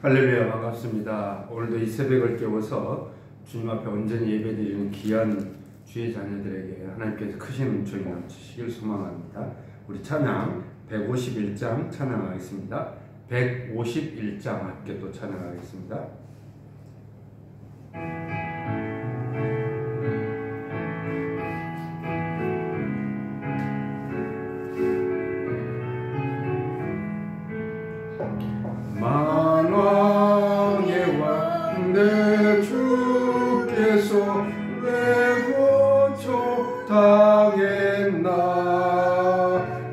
할렐루야, 반갑습니다. 오늘도 이 새벽을 깨워서 주님 앞에 온전히 예배드리는 귀한 주의 자녀들에게 하나님께서 크신 은총이 넘치시길 소망합니다. 우리 찬양 151장 찬양하겠습니다. 151장 함께 또 찬양하겠습니다. 만왕의 왕 내 주께서 왜 고초당했나.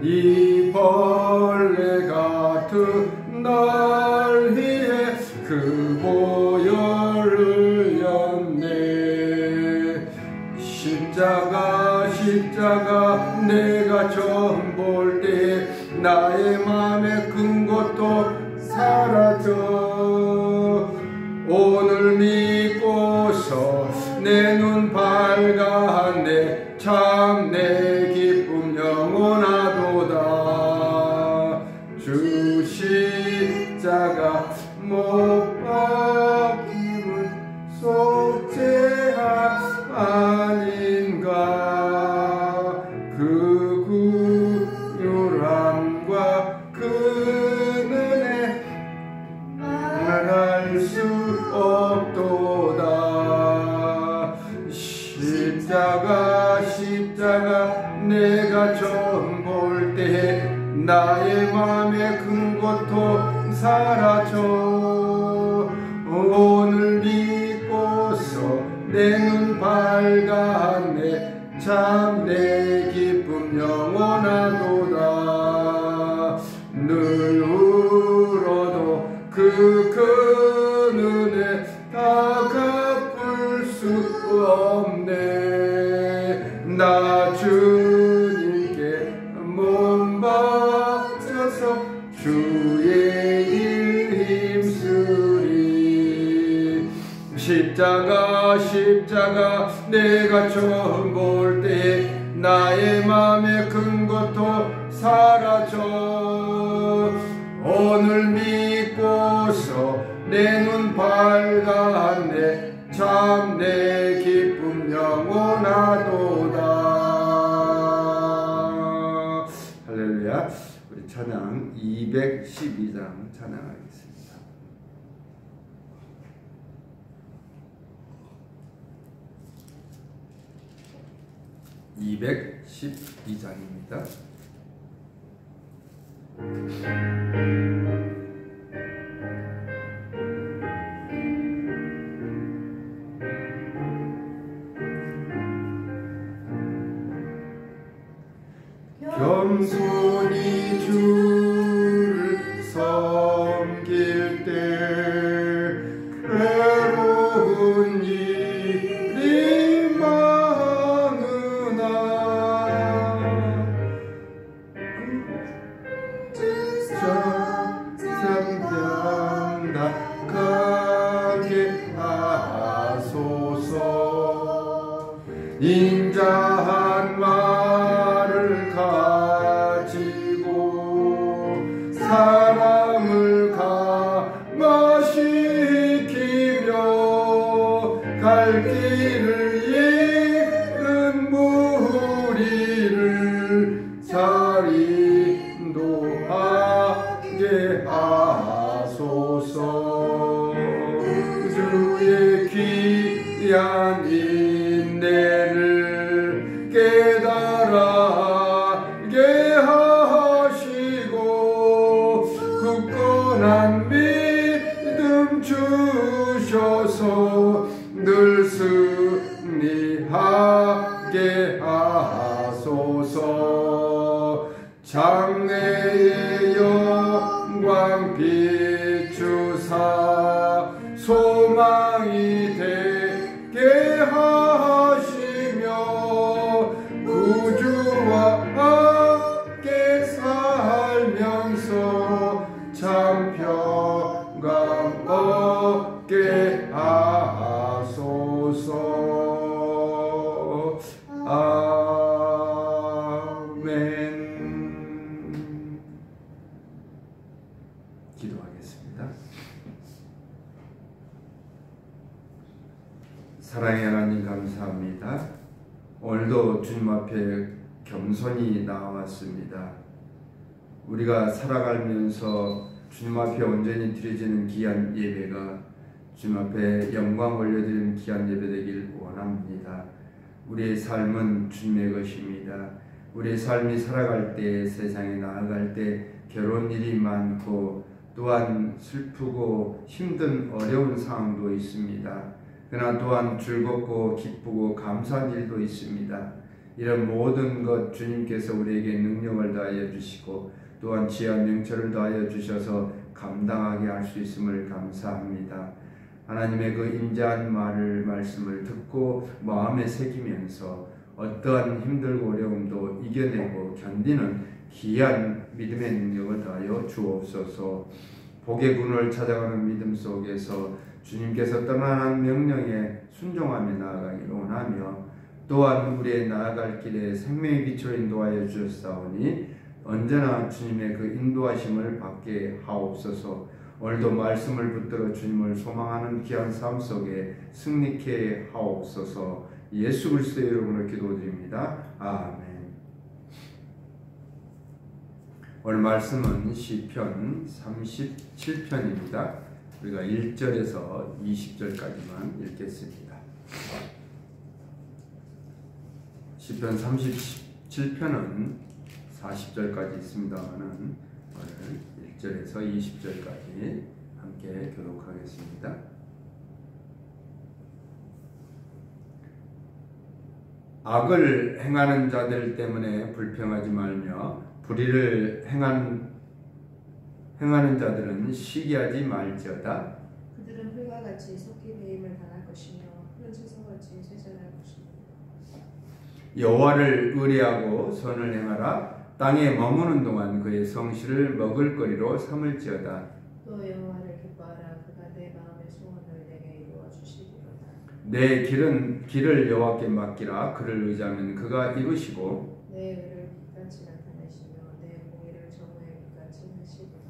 이 벌레 같은 날 위에 그 보혈을 흘렸네. 십자가 내가 처음 볼 때 나의 맘에 큰 것도 사라져. 오늘 믿고서 내 눈 밝았네. 참 내 기쁨 영원하도다. 주 십자가 못 박힘은 속죄함 아닌가. 그 구휼함과 그 은혜 말할 수 없도다. 십자가 내가 처음 볼 때 나의 맘에 큰 고통 사라져. 오늘 믿고서 내 눈 밝았네. 참 내 기쁨 영원하도다. 늘 울어도 그 큰 은혜 다 갚을 수 없네. 나 주님께 몸 바쳐서 주의 일 힘쓰리. 십자가 내가 처음 볼 때 나의 맘에 큰 고통 사라져. 오늘 믿고서 내 눈 밝았네. 참 내 기쁨 영원하도다. 할렐루야. 우리 찬양 212장 찬양하겠습니다. 212장입니다. 겸손히 주를 섬길 때 외로운 일이 많으나 잠잠 닦게 하소서. 인자한 말을 가지고 사람을 감화시키며 갈 길을 잃은 무리를 잘 인도하게 하소서. 주의 귀한 인내를 깨달아게 하시고 굳건한 믿음 주셔서 늘 승리하게 하소서. 장래의 영광 비추사 소망이 되게 기도하겠습니다. 사랑의 하나님 감사합니다. 오늘도 주님 앞에 겸손히 나왔습니다. 우리가 살아가면서 주님 앞에 온전히 드려지는 귀한 예배가 주님 앞에 영광 올려드리는 귀한 예배 되길 원합니다. 우리의 삶은 주님의 것입니다. 우리의 삶이 살아갈 때, 세상에 나아갈 때 괴로운 일이 많고 또한 슬프고 힘든 어려운 상황도 있습니다. 그러나 또한 즐겁고 기쁘고 감사한 일도 있습니다. 이런 모든 것 주님께서 우리에게 능력을 더하여 주시고 또한 지혜와 명철을 더하여 주셔서 감당하게 할 수 있음을 감사합니다. 하나님의 그 인자한 말씀을 듣고 마음에 새기면서 어떠한 힘들고 어려움도 이겨내고 견디는 귀한 믿음의 능력을 더하여 주옵소서. 복의 군을 찾아가는 믿음 속에서 주님께서 떠나는 명령에 순종하며 나아가기를 원하며 또한 우리의 나아갈 길에 생명의 빛으로 인도하여 주셨사오니 언제나 주님의 그 인도하심을 받게 하옵소서. 오늘도 말씀을 붙들어 주님을 소망하는 귀한 삶 속에 승리케 하옵소서. 예수 그리스도의 이름으로 기도드립니다. 아멘. 오늘 말씀은 시편 37편입니다. 우리가 1절에서 20절까지만 읽겠습니다. 시편 37편은 40절까지 있습니다만은 오늘 1절에서 20절까지 함께 교독하겠습니다. 악을 행하는 자들 때문에 불평하지 말며 불의를 행하는 자들은 시기하지 말지어다. 그들은 풀과 같이 속히 배임을 당할 것이며 푸른 채소같이 쇠잔할 것입니다. 여호와를 의뢰하고 선을 행하라. 땅에 머무는 동안 그의 성실을 먹을거리로 삼을지어다. 또 여호와를 기뻐하라. 그가 내 마음의 소원을 내게 이루어 주시리로다. 내 길을 여호와께 맡기라. 그를 의지하면 그가 이루시고 내 의를 빛같이 나타내시며 내 공의를 정오에 빛같이 하시리로다.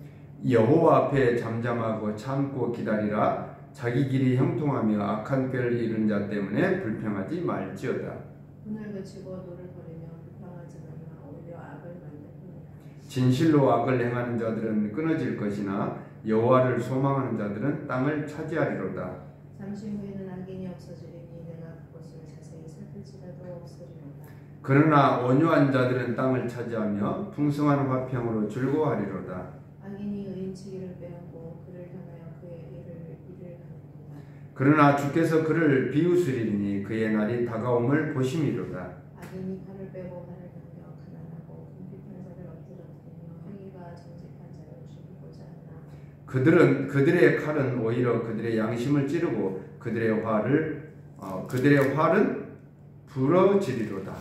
여호와 앞에 잠잠하고 참고 기다리라. 자기 길이 형통하며 악한 꾀를 이룬 자 때문에 불평하지 말지어다. 분을 그치고 노를 버리며 불평하지 말라. 오히려 악을 만들느니라. 진실로 악을 행하는 자들은 끊어질 것이나 여호와를 소망하는 자들은 땅을 차지하리로다. 잠시 후에는 악인이 없어지리니 내가 그것을 자세히 살필지라도 없으리로다. 그러나 온유한 자들은 땅을 차지하며 풍성한 화평으로 즐거워하리로다. 악인이 의인치기를 빼앗고 그를 향하여 그의 일을 가는도다. 그러나 주께서 그를 비웃으리니 그의 날이 다가옴을 보심이로다. 악인이 칼을 빼고 말을 당겨 가난하고 궁핍한 자를 엎드러뜨리며 행위가 정직한 자를 죽이고자 하나. 그들의 칼은 오히려 그들의 양심을 찌르고 그들의 활은 부러지리로다.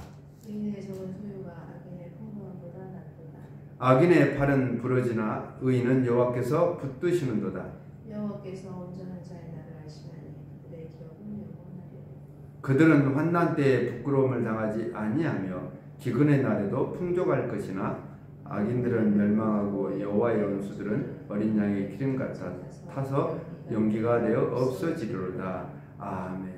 의인의 적은 소유가 악인의 풍성함보다 낫도다. 악인의 팔은 부러지나 의인은 여호와께서 붙드시는도다. 여호와께서 온전한 자의 날을 아시나니 그들의 기업은 영원하리로다. 그들은 환난 때에 부끄러움을 당하지 아니하며 기근의 날에도 풍족할 것이나 악인들은 멸망하고 여호와의 원수들은 어린 양의 기름 같아 타서 연기가 되어 없어지리로다. 아멘.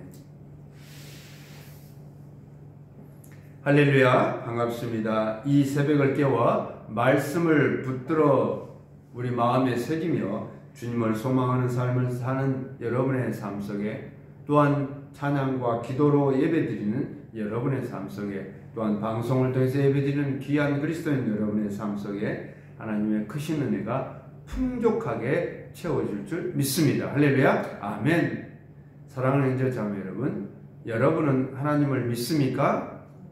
할렐루야, 반갑습니다. 이 새벽을 깨워 말씀을 붙들어 우리 마음에 새기며 주님을 소망하는 삶을 사는 여러분의 삶 속에, 또한 찬양과 기도로 예배드리는 여러분의 삶 속에, 또한 방송을 통해서 예배드리는 귀한 그리스도인 여러분의 삶 속에 하나님의 크신 은혜가 풍족하게 채워줄 줄 믿습니다. 할렐루야, 아멘. 사랑하는 형제 자매 여러분, 여러분은 하나님을 믿습니까?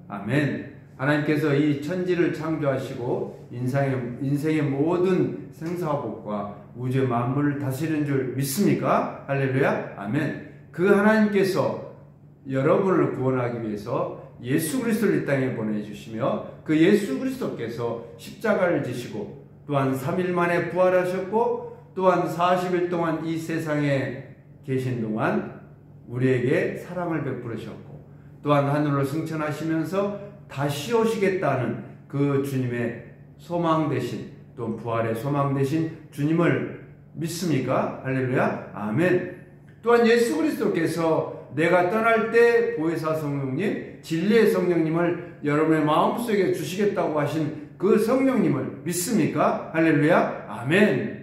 아멘. 하나님께서 이 천지를 창조하시고 인생의 모든 생사복과 우주의 만물을 다스리는 줄 믿습니까? 할렐루야, 아멘. 그 하나님께서 여러분을 구원하기 위해서 예수 그리스도를 이 땅에 보내주시며 그 예수 그리스도께서 십자가를 지시고 또한 3일 만에 부활하셨고 또한 40일 동안 이 세상에 계신 동안 우리에게 사랑을 베풀으셨고 또한 하늘로 승천하시면서 다시 오시겠다는 그 주님의 소망 되신, 또 부활의 소망 되신 주님을 믿습니까? 할렐루야. 아멘. 또한 예수 그리스도께서 내가 떠날 때 보혜사 성령님, 진리의 성령님을 여러분의 마음속에 주시겠다고 하신 그 성령님을 믿습니까? 할렐루야. 아멘.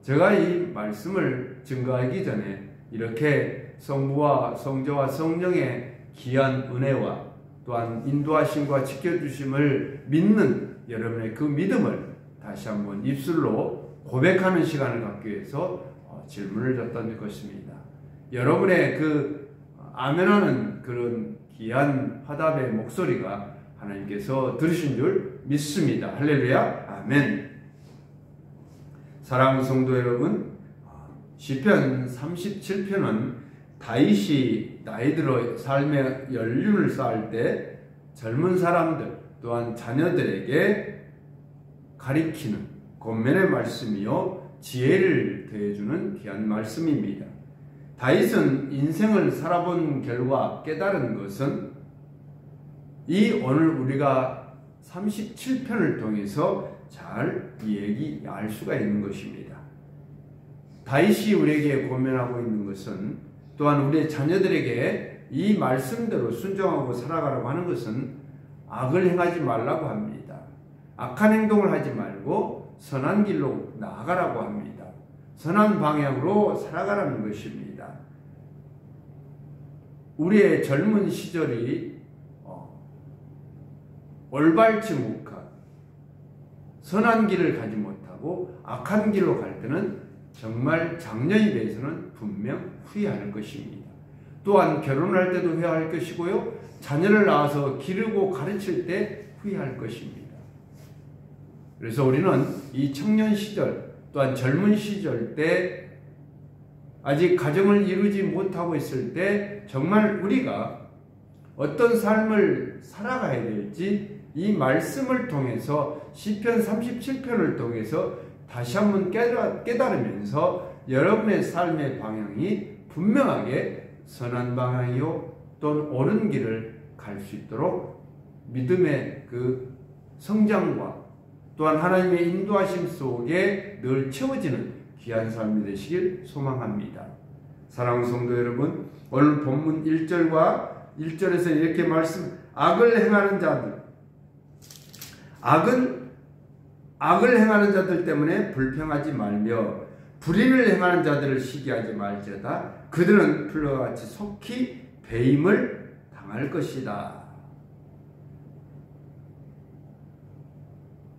제가 이 말씀을 증거하기 전에 이렇게 성부와 성자와 성령의 귀한 은혜와 또한 인도하심과 지켜주심을 믿는 여러분의 그 믿음을 다시 한번 입술로 고백하는 시간을 갖기 위해서 질문을 줬던 것입니다. 여러분의 그 아멘하는 그런 귀한 화답의 목소리가 하나님께서 들으신 줄 믿습니다. 할렐루야. 아멘. 사랑하는 성도 여러분, 시편 37편은 다윗이 나이 들어 삶의 연륜을 쌓을 때 젊은 사람들 또한 자녀들에게 가리키는 권면의 말씀이요 지혜를 더해주는 귀한 말씀입니다. 다윗은 인생을 살아본 결과 깨달은 것은 이 오늘 우리가 37편을 통해서 잘 알 수가 있는 것입니다. 다윗이 우리에게 권면하고 있는 것은 또한 우리의 자녀들에게 이 말씀대로 순종하고 살아가라고 하는 것은 악을 행하지 말라고 합니다. 악한 행동을 하지 말고 선한 길로 나아가라고 합니다. 선한 방향으로 살아가라는 것입니다. 우리의 젊은 시절이 올바르지 못한 선한 길을 가지 못하고 악한 길로 갈 때는 정말 장년이 돼서는 분명 후회할 것입니다. 또한 결혼할 때도 후회할 것이고요. 자녀를 낳아서 기르고 가르칠 때 후회할 것입니다. 그래서 우리는 이 청년 시절 또한 젊은 시절 때 아직 가정을 이루지 못하고 있을 때 정말 우리가 어떤 삶을 살아가야 될지 이 말씀을 통해서 시편 37편을 통해서 다시 한번 깨달으면서 여러분의 삶의 방향이 분명하게 선한 방향이요 또는 옳은 길을 갈 수 있도록 믿음의 그 성장과 또한 하나님의 인도하심 속에 늘 채워지는 귀한 삶이 되시길 소망합니다. 사랑하는 성도 여러분, 오늘 본문 1절에서 이렇게 악을 행하는 자들, 악을 행하는 자들 때문에 불평하지 말며 불의를 행하는 자들을 시기하지 말지어다. 그들은 풀과 같이 속히 배임을 당할 것이다.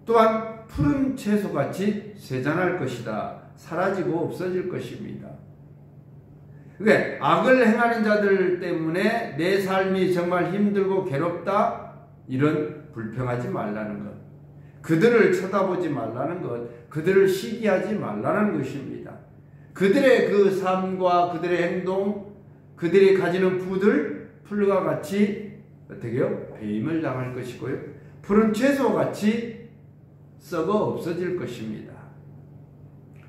또한 푸른 채소같이 쇠잔할 것이다. 사라지고 없어질 것입니다. 그러니까 악을 행하는 자들 때문에 내 삶이 정말 힘들고 괴롭다. 이런 불평하지 말라는 것. 그들을 쳐다보지 말라는 것. 그들을 시기하지 말라는 것입니다. 그들의 그 삶과 그들의 행동, 그들이 가지는 부들, 풀과 같이 어떻게요? 배임을 당할 것이고요. 푸른 채소와 같이 썩어 없어질 것입니다.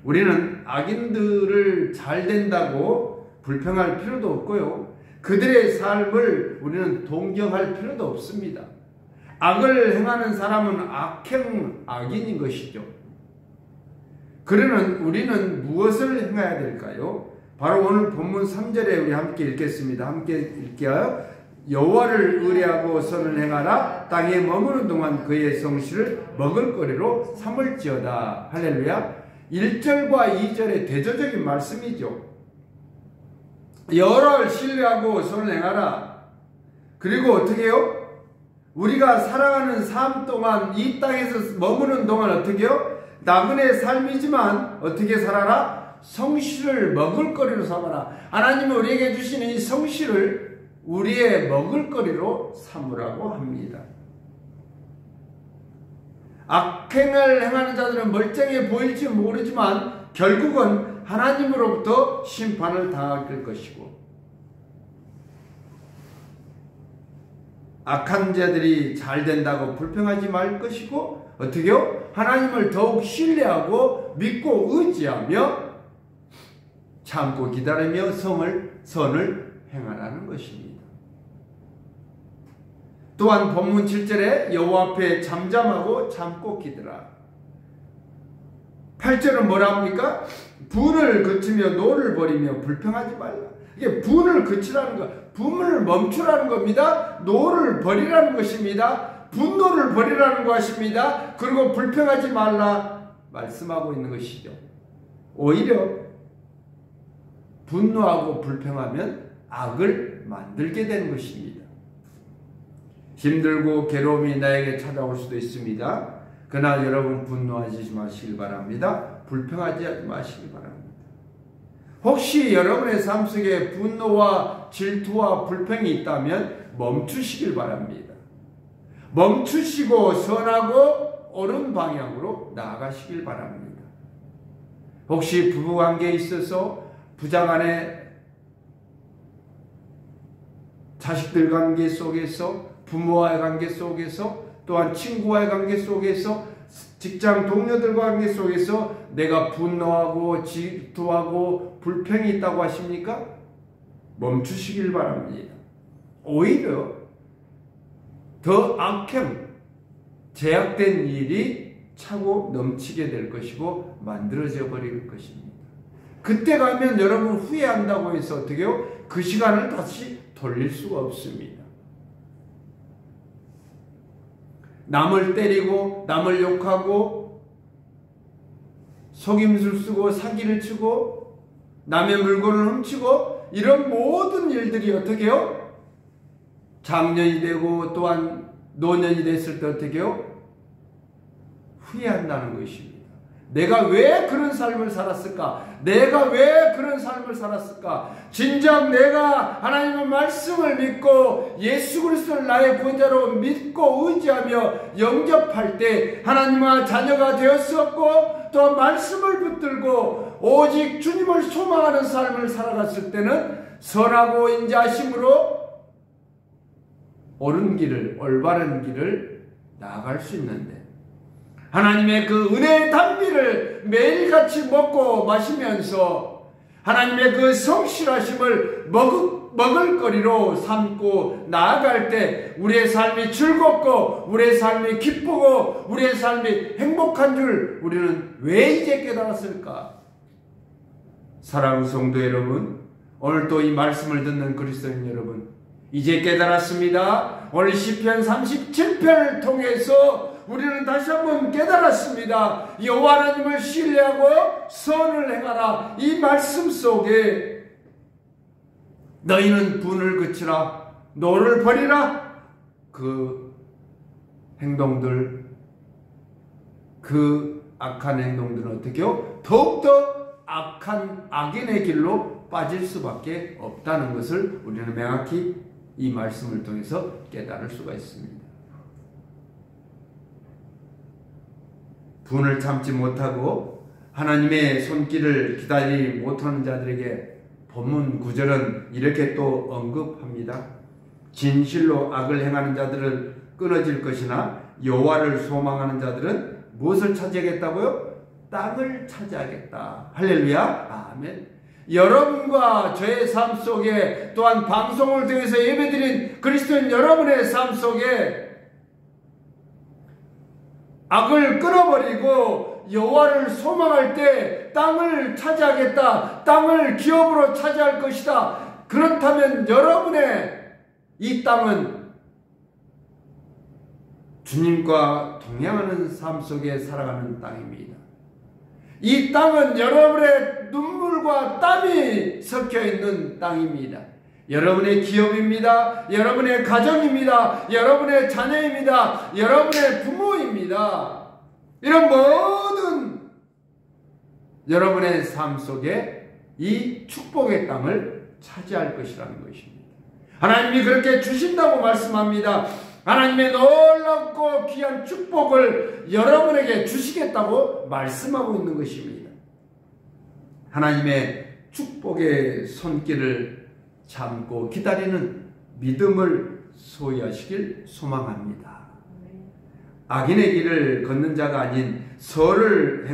우리는 악인들을 잘 된다고 불평할 필요도 없고요. 그들의 삶을 우리는 동경할 필요도 없습니다. 악을 행하는 사람은 악인인 것이죠. 그러면 우리는 무엇을 행해야 될까요? 바로 오늘 본문 3절에 우리 함께 읽겠습니다. 함께 읽게요. 여호와를 의뢰하고 선을 행하라. 땅에 머무는 동안 그의 성실을 먹을거리로 삼을지어다. 할렐루야. 1절과 2절의 대조적인 말씀이죠. 여호와를 신뢰하고 선을 행하라. 그리고 어떻게 해요? 우리가 살아가는 삶 동안 이 땅에서 머무는 동안 어떻게 해요? 나그네 삶이지만 어떻게 살아라? 성실을 먹을거리로 삼아라. 하나님은 우리에게 주시는 이 성실을 우리의 먹을거리로 삼으라고 합니다. 악행을 행하는 자들은 멀쩡해 보일지 모르지만 결국은 하나님으로부터 심판을 당할 것이고, 악한 자들이 잘 된다고 불평하지 말 것이고, 어떻게요? 하나님을 더욱 신뢰하고 믿고 의지하며 참고 기다리며 선을 행하라는 것입니다. 또한 본문 7절에 여호와 앞에 잠잠하고 참고 기다라. 8절은 뭐라 합니까? 분을 그치며 노를 버리며 불평하지 말라. 이게 분을 그치라는 거, 분을 멈추라는 겁니다. 노를 버리라는 것입니다. 분노를 버리라는 것입니다. 그리고 불평하지 말라 말씀하고 있는 것이죠. 오히려 분노하고 불평하면 악을 만들게 되는 것입니다. 힘들고 괴로움이 나에게 찾아올 수도 있습니다. 그러나 여러분 분노하지 마시길 바랍니다. 불평하지 마시길 바랍니다. 혹시 여러분의 삶 속에 분노와 질투와 불평이 있다면 멈추시길 바랍니다. 멈추시고 선하고 옳은 방향으로 나아가시길 바랍니다. 혹시 부부관계에 있어서 부자간의 자식들 관계 속에서, 부모와의 관계 속에서, 또한 친구와의 관계 속에서, 직장 동료들과 관계 속에서 내가 분노하고 질투하고 불평이 있다고 하십니까? 멈추시길 바랍니다. 오히려 더 악행, 제약된 일이 차고 넘치게 될 것이고 만들어져 버릴 것입니다. 그때 가면 여러분 후회한다고 해서 어떻게 해요? 그 시간을 다시 돌릴 수가 없습니다. 남을 때리고 남을 욕하고 속임수를 쓰고 사기를 치고 남의 물건을 훔치고 이런 모든 일들이 어떻게 해요? 장년이 되고 또한 노년이 됐을 때 어떻게 해요? 후회한다는 것입니다. 내가 왜 그런 삶을 살았을까? 내가 왜 그런 삶을 살았을까? 진정 내가 하나님의 말씀을 믿고 예수 그리스도를 나의 구원자로 믿고 의지하며 영접할 때 하나님과 자녀가 되었었고 또 말씀을 붙들고 오직 주님을 소망하는 삶을 살아갔을 때는 선하고 인자하심으로 옳은 길을, 올바른 길을 나아갈 수 있는데 하나님의 그 은혜의 단비를 매일같이 먹고 마시면서 하나님의 그 성실하심을 먹을거리로 삼고 나아갈 때 우리의 삶이 즐겁고 우리의 삶이 기쁘고 우리의 삶이 행복한 줄 우리는 왜 이제 깨달았을까? 사랑하는 성도 여러분, 오늘도 이 말씀을 듣는 그리스도인 여러분, 이제 깨달았습니다. 오늘 시편 37편을 통해서 우리는 다시 한번 깨달았습니다. 여호와 하나님을 신뢰하고 선을 행하라. 이 말씀 속에 너희는 분을 그치라, 노를 버리라. 그 행동들, 그 악한 행동들은 어떻게 해요? 더욱더 악한 악인의 길로 빠질 수밖에 없다는 것을 우리는 명확히 이 말씀을 통해서 깨달을 수가 있습니다. 분을 참지 못하고 하나님의 손길을 기다리지 못하는 자들에게 본문 9절은 이렇게 또 언급합니다. 진실로 악을 행하는 자들은 끊어질 것이나 여호와를 소망하는 자들은 무엇을 차지하겠다고요? 땅을 차지하겠다. 할렐루야. 아멘. 여러분과 저의 삶 속에 또한 방송을 통해서 예배드린 그리스도인 여러분의 삶 속에 악을 끊어버리고 여호와를 소망할 때 땅을 차지하겠다. 땅을 기업으로 차지할 것이다. 그렇다면 여러분의 이 땅은 주님과 동행하는 삶 속에 살아가는 땅입니다. 이 땅은 여러분의 눈물과 땀이 섞여 있는 땅입니다. 여러분의 기업입니다. 여러분의 가정입니다. 여러분의 자녀입니다. 여러분의 부모입니다. 이런 모든 여러분의 삶 속에 이 축복의 땅을 차지할 것이라는 것입니다. 하나님이 그렇게 주신다고 말씀합니다. 하나님의 놀랍고 귀한 축복을 여러분에게 주시겠다고 말씀하고 있는 것입니다. 하나님의 축복의 손길을 참고 기다리는 믿음을 소유하시길 소망합니다. 악인의 길을 걷는 자가 아닌 선을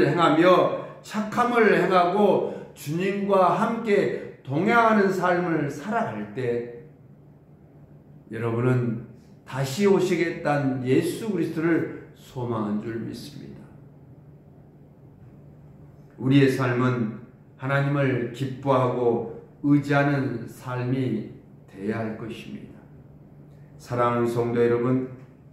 행하며 착함을 행하고 주님과 함께 동행하는 삶을 살아갈 때 여러분은 다시 오시겠다는 예수 그리스도를 소망한 줄 믿습니다. 우리의 삶은 하나님을 기뻐하고 의지하는 삶이 되어야 할 것입니다. 사랑하는 성도 여러분,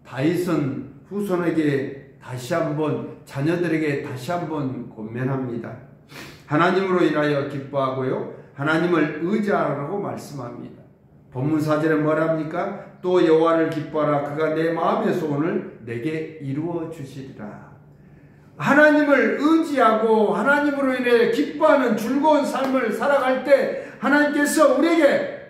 다윗은 후손에게 다시 한번, 자녀들에게 다시 한번 권면합니다. 하나님으로 인하여 기뻐하고요, 하나님을 의지하라고 말씀합니다. 본문 4절에 뭐랍니까? 또 여호와를 기뻐하라. 그가 내 마음의 소원을 내게 이루어 주시리라. 하나님을 의지하고 하나님으로 인해 기뻐하는 즐거운 삶을 살아갈 때 하나님께서 우리에게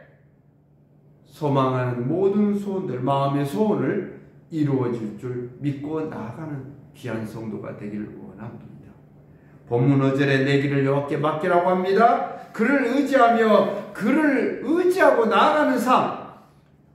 소망하는 모든 소원들, 마음의 소원을 이루어 줄 줄 믿고 나아가는 귀한 성도가 되기를 원합니다. 본문 5절에 내 길을 여호와께 맡기라고 합니다. 그를 의지하며 그를 의지하고 나아가는 삶,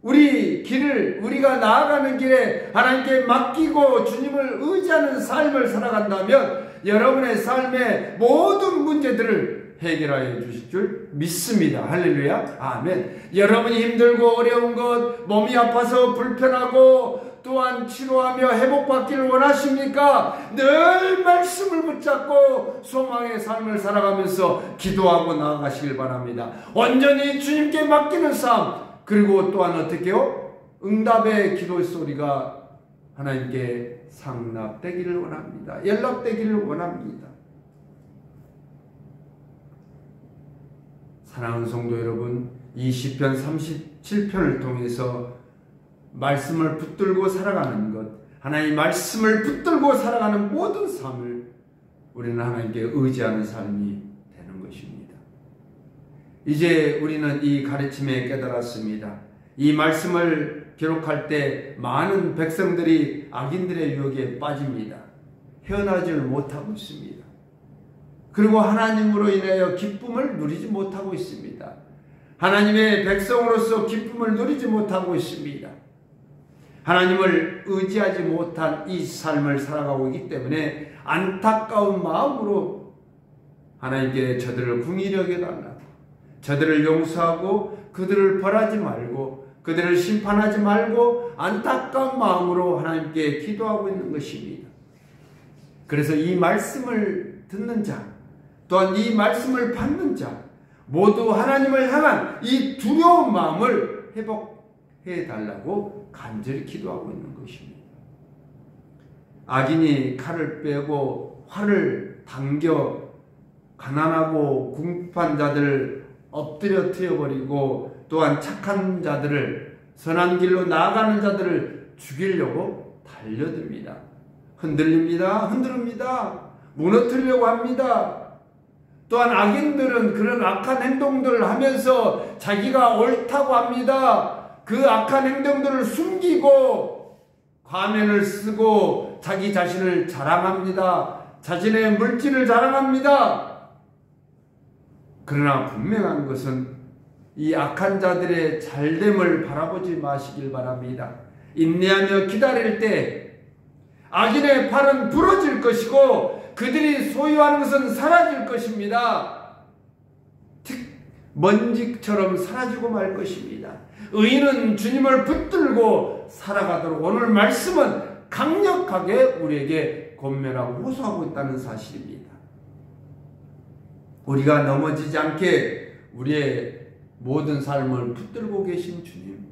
우리 길을, 우리가 나아가는 길에 하나님께 맡기고 주님을 의지하는 삶을 살아간다면 여러분의 삶의 모든 문제들을 해결하여 주실 줄 믿습니다. 할렐루야. 아멘. 여러분이 힘들고 어려운 것, 몸이 아파서 불편하고 또한 치료하며 회복받기를 원하십니까? 늘 말씀을 붙잡고 소망의 삶을 살아가면서 기도하고 나아가시길 바랍니다. 온전히 주님께 맡기는 삶, 그리고 또한 어떻게요? 응답의 기도 소리가 하나님께 상납되기를 원합니다. 연락되기를 원합니다. 사랑하는 성도 여러분, 이 시편 37편을 통해서 말씀을 붙들고 살아가는 것, 하나님의 말씀을 붙들고 살아가는 모든 삶을 우리는 하나님께 의지하는 삶이 되는 것입니다. 이제 우리는 이 가르침에 깨달았습니다. 이 말씀을 기록할 때 많은 백성들이 악인들의 유혹에 빠집니다. 헤어나지를 못하고 있습니다. 그리고 하나님으로 인하여 기쁨을 누리지 못하고 있습니다. 하나님의 백성으로서 기쁨을 누리지 못하고 있습니다. 하나님을 의지하지 못한 이 삶을 살아가고 있기 때문에 안타까운 마음으로 하나님께 저들을 긍휼히 여겨달라고, 저들을 용서하고 그들을 벌하지 말고 그들을 심판하지 말고 안타까운 마음으로 하나님께 기도하고 있는 것입니다. 그래서 이 말씀을 듣는 자, 또한 이 말씀을 받는 자 모두 하나님을 향한 이 두려운 마음을 회복해달라고 간절히 기도하고 있는 것입니다. 악인이 칼을 빼고 활을 당겨 가난하고 궁핍한 자들을 엎드려 트여버리고 또한 착한 자들을, 선한 길로 나아가는 자들을 죽이려고 달려듭니다. 흔들립니다. 흔들립니다. 무너뜨리려고 합니다. 또한 악인들은 그런 악한 행동들을 하면서 자기가 옳다고 합니다. 그 악한 행동들을 숨기고 과면을 쓰고 자기 자신을 자랑합니다. 자신의 물질을 자랑합니다. 그러나 분명한 것은 이 악한 자들의 잘됨을 바라보지 마시길 바랍니다. 인내하며 기다릴 때 악인의 팔은 부러질 것이고 그들이 소유하는 것은 사라질 것입니다. 먼지처럼 사라지고 말 것입니다. 의인은 주님을 붙들고 살아가도록 오늘 말씀은 강력하게 우리에게 권면하고 호소하고 있다는 사실입니다. 우리가 넘어지지 않게 우리의 모든 삶을 붙들고 계신 주님,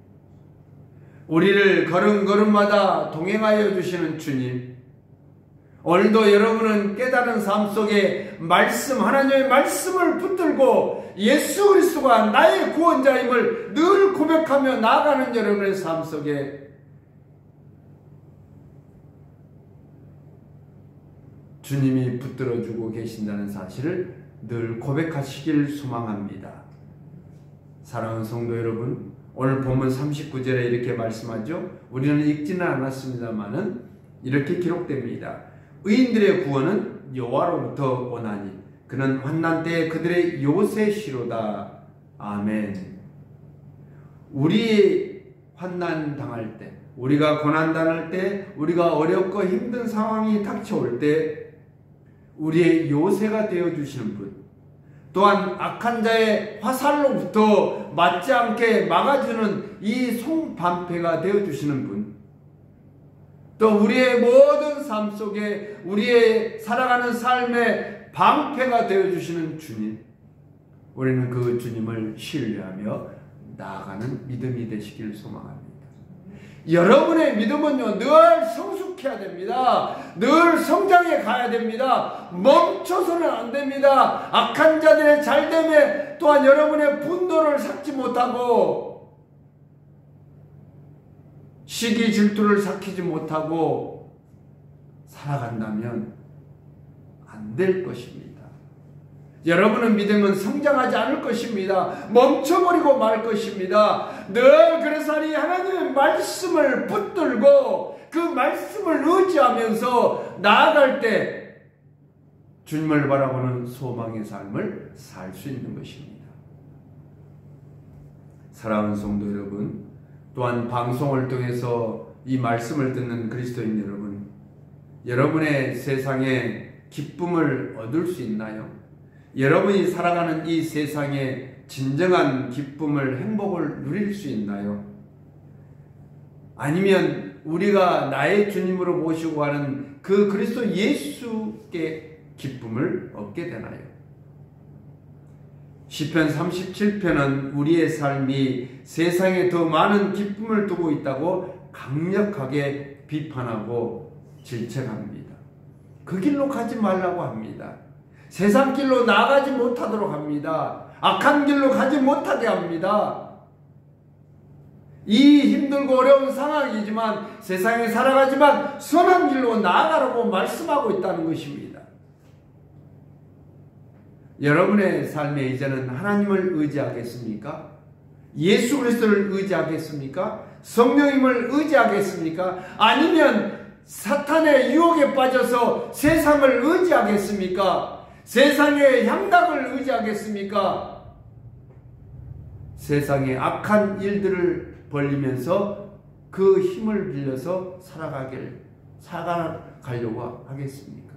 우리를 걸음걸음마다 동행하여 주시는 주님, 오늘도 여러분은 깨달은 삶 속에 말씀, 하나님의 말씀을 붙들고 예수 그리스도가 나의 구원자임을 늘 고백하며 나아가는 여러분의 삶 속에 주님이 붙들어주고 계신다는 사실을 늘 고백하시길 소망합니다. 사랑하는 성도 여러분, 오늘 본문 39절에 이렇게 말씀하죠. 우리는 읽지는 않았습니다만은 이렇게 기록됩니다. 의인들의 구원은 여호와로부터 오나니 그는 환난 때에 그들의 요새시로다. 아멘. 우리 환난 당할 때, 우리가 고난 당할 때, 우리가 어렵고 힘든 상황이 닥쳐올 때 우리의 요새가 되어주시는 분, 또한 악한 자의 화살로부터 맞지 않게 막아주는 이 송방패가 되어주시는 분, 또 우리의 모든 삶 속에 우리의 살아가는 삶의 방패가 되어주시는 주님, 우리는 그 주님을 신뢰하며 나아가는 믿음이 되시길 소망합니다. 여러분의 믿음은요, 늘 성숙해야 됩니다. 늘 성장해 가야 됩니다. 멈춰서는 안 됩니다. 악한 자들의 잘됨에 또한 여러분의 분노를 삭지 못하고 시기 질투를 삭히지 못하고 살아간다면 안 될 것입니다. 여러분의 믿음은 성장하지 않을 것입니다. 멈춰버리고 말 것입니다. 늘 그래서 이 하나님의 말씀을 붙들고 그 말씀을 의지하면서 나아갈 때 주님을 바라보는 소망의 삶을 살 수 있는 것입니다. 사랑하는 성도 여러분, 또한 방송을 통해서 이 말씀을 듣는 그리스도인 여러분, 여러분의 세상에 기쁨을 얻을 수 있나요? 여러분이 살아가는 이 세상에 진정한 기쁨을, 행복을 누릴 수 있나요? 아니면 우리가 나의 주님으로 모시고 가는 그 그리스도 예수께 기쁨을 얻게 되나요? 시편 37편은 우리의 삶이 세상에 더 많은 기쁨을 두고 있다고 강력하게 비판하고 질책합니다. 그 길로 가지 말라고 합니다. 세상 길로 나가지 못하도록 합니다. 악한 길로 가지 못하게 합니다. 이 힘들고 어려운 상황이지만 세상에 살아가지만 선한 길로 나아가라고 말씀하고 있다는 것입니다. 여러분의 삶에 이제는 하나님을 의지하겠습니까? 예수 그리스도를 의지하겠습니까? 성령님을 의지하겠습니까? 아니면 사탄의 유혹에 빠져서 세상을 의지하겠습니까? 세상의 향락을 의지하겠습니까? 세상의 악한 일들을 벌리면서 그 힘을 빌려서 살아가려고 하겠습니까?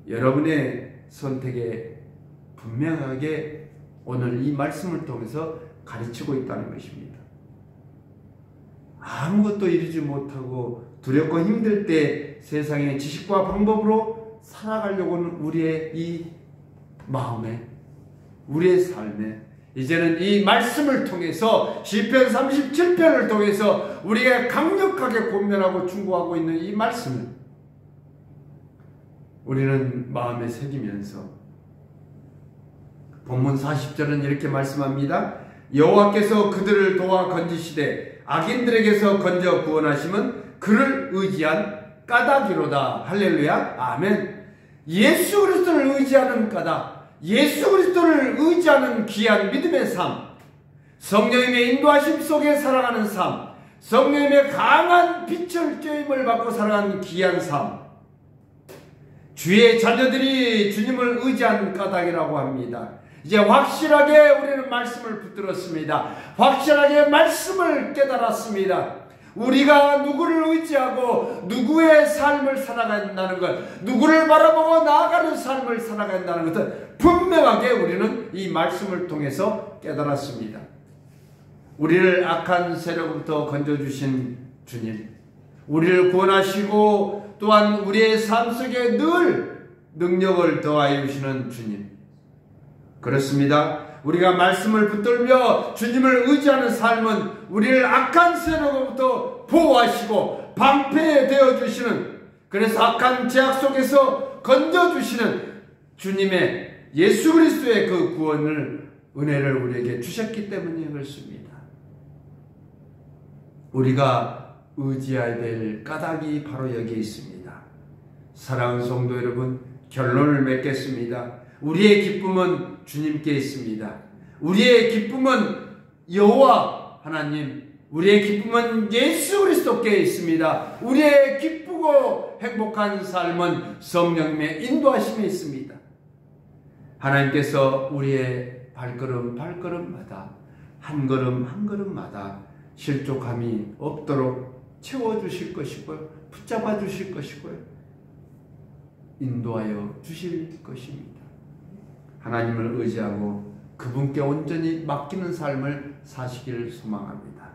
여러분의 선택에 분명하게 오늘 이 말씀을 통해서 가르치고 있다는 것입니다. 아무것도 이루지 못하고 두렵고 힘들 때 세상의 지식과 방법으로 살아가려고는 우리의 이 마음에, 우리의 삶에 이제는 이 말씀을 통해서 시편 37편을 통해서 우리가 강력하게 권면하고 충고하고 있는 이 말씀을 우리는 마음에 새기면서 본문 40절은 이렇게 말씀합니다. 여호와께서 그들을 도와 건지시되 악인들에게서 건져 구원하심은 그를 의지한 까닭이로다. 할렐루야. 아멘. 예수 그리스도를 의지하는 까닭, 예수 그리스도를 의지하는 귀한 믿음의 삶, 성령님의 인도하심 속에 살아가는 삶, 성령님의 강한 빛을 쬐임을 받고 살아가는 귀한 삶, 주의 자녀들이 주님을 의지하는 까닭이라고 합니다. 이제 확실하게 우리는 말씀을 붙들었습니다. 확실하게 말씀을 깨달았습니다. 우리가 누구를 의지하고 누구의 삶을 살아간다는 것, 누구를 바라보고 나아가는 삶을 살아간다는 것을 분명하게 우리는 이 말씀을 통해서 깨달았습니다. 우리를 악한 세력부터 건져주신 주님, 우리를 구원하시고 또한 우리의 삶 속에 늘 능력을 더하여 주시는 주님, 그렇습니다. 우리가 말씀을 붙들며 주님을 의지하는 삶은 우리를 악한 세력으로부터 보호하시고 방패되어 주시는, 그래서 악한 제약 속에서 건져주시는 주님의 예수 그리스도의 그 구원을, 은혜를 우리에게 주셨기 때문에 그렇습니다. 우리가 의지해야 될 까닭이 바로 여기에 있습니다. 사랑하는 성도 여러분, 결론을 맺겠습니다. 우리의 기쁨은 주님께 있습니다. 우리의 기쁨은 여호와 하나님, 우리의 기쁨은 예수 그리스도께 있습니다. 우리의 기쁘고 행복한 삶은 성령님의 인도하심에 있습니다. 하나님께서 우리의 발걸음마다 한 걸음 한 걸음마다 실족함이 없도록 채워주실 것이고요, 붙잡아 주실 것이고요, 인도하여 주실 것입니다. 하나님을 의지하고 그분께 온전히 맡기는 삶을 사시기를 소망합니다.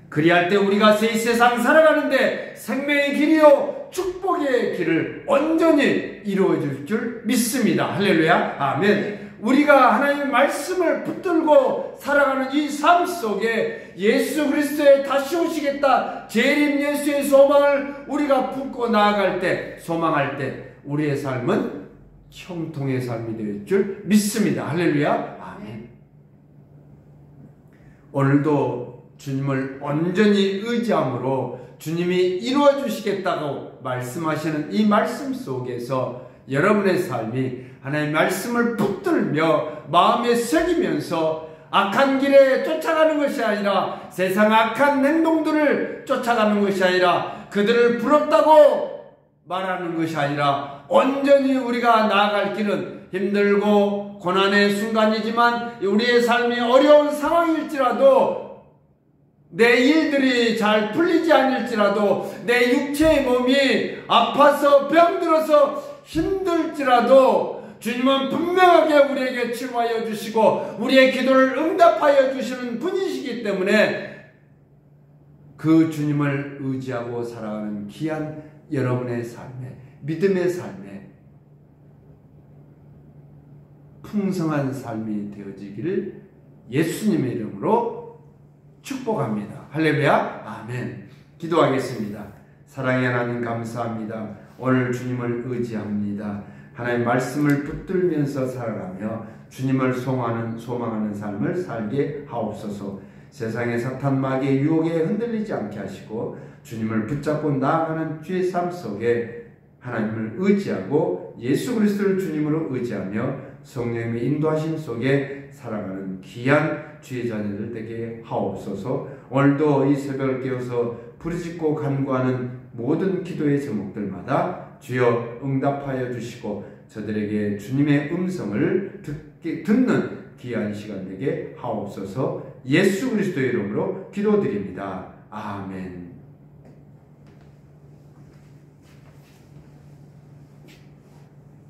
그리할 때 우리가 새 세상 살아가는데 생명의 길이요 축복의 길을 온전히 이루어 줄 줄 믿습니다. 할렐루야. 아멘. 우리가 하나님의 말씀을 붙들고 살아가는 이 삶 속에 예수 그리스도의 다시 오시겠다 재림 예수의 소망을 우리가 품고 나아갈 때, 소망할 때 우리의 삶은 형통의 삶이 될 줄 믿습니다. 할렐루야. 아멘. 오늘도 주님을 온전히 의지함으로 주님이 이루어 주시겠다고 말씀하시는 이 말씀 속에서 여러분의 삶이 하나님의 말씀을 붙들며 마음에 새기면서 악한 길에 쫓아가는 것이 아니라, 세상 악한 행동들을 쫓아가는 것이 아니라, 그들을 부럽다고 말하는 것이 아니라, 온전히 우리가 나아갈 길은 힘들고 고난의 순간이지만 우리의 삶이 어려운 상황일지라도, 내 일들이 잘 풀리지 않을지라도, 내 육체의 몸이 아파서 병들어서 힘들지라도 주님은 분명하게 우리에게 치유하여 주시고 우리의 기도를 응답하여 주시는 분이시기 때문에 그 주님을 의지하고 살아가는 귀한 여러분의 삶에, 믿음의 삶에 풍성한 삶이 되어지기를 예수님의 이름으로 축복합니다. 할렐루야. 아멘. 기도하겠습니다. 사랑의 하나님 감사합니다. 오늘 주님을 의지합니다. 하나님 말씀을 붙들면서 살아가며 주님을 소망하는 삶을 살게 하옵소서. 세상의 사탄 마귀의 유혹에 흔들리지 않게 하시고 주님을 붙잡고 나아가는 주의 삶 속에 하나님을 의지하고 예수 그리스도를 주님으로 의지하며 성령님의 인도하심 속에 살아가는 귀한 주의 자녀들 되게 하옵소서. 오늘도 이 새벽을 깨워서 부르짖고 간구하는 모든 기도의 제목들마다 주여 응답하여 주시고 저들에게 주님의 음성을 듣는 귀한 시간 되게 하옵소서. 예수 그리스도의 이름으로 기도드립니다. 아멘.